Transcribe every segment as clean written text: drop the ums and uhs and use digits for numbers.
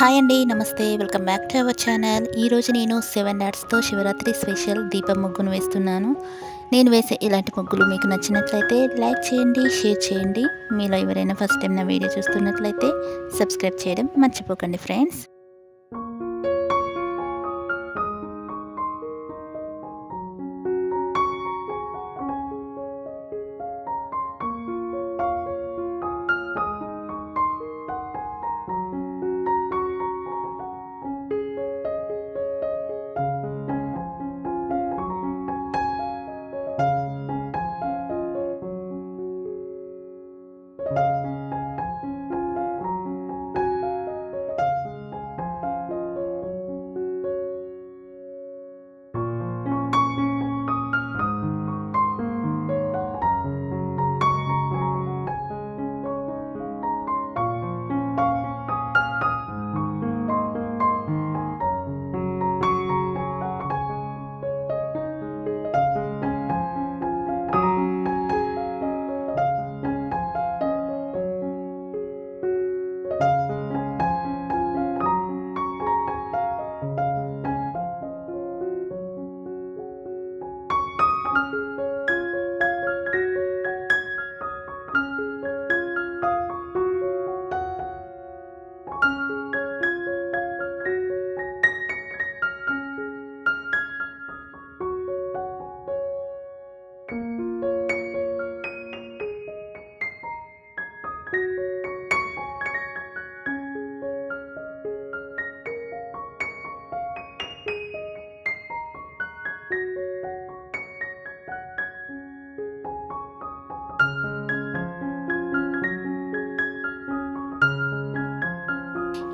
Hi అండి, నమస్తే. Welcome back to our channel. ఈరోజు నేను 7 డాట్స్తో శివరాత్రి స్పెషల్ దీపం ముగ్గును వేస్తున్నాను. నేను వేసే ఇలాంటి ముగ్గులు మీకు నచ్చినట్లయితే లైక్ చేయండి, షేర్ చేయండి. మీలో ఎవరైనా ఫస్ట్ టైం నా వీడియో చూస్తున్నట్లయితే సబ్స్క్రైబ్ చేయడం మర్చిపోకండి ఫ్రెండ్స్.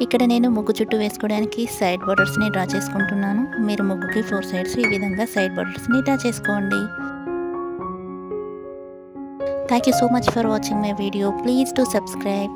ఇక్కడ నేను ముగ్గు చుట్టూ వేసుకోవడానికి సైడ్ బోర్డర్స్ని డ్రా చేసుకుంటున్నాను. మీరు ముగ్గుకి 4 సైడ్స్ ఈ విధంగా సైడ్ బోర్డర్స్ని డ్రా చేసుకోండి. Thank you so much for watching my video. Please to subscribe.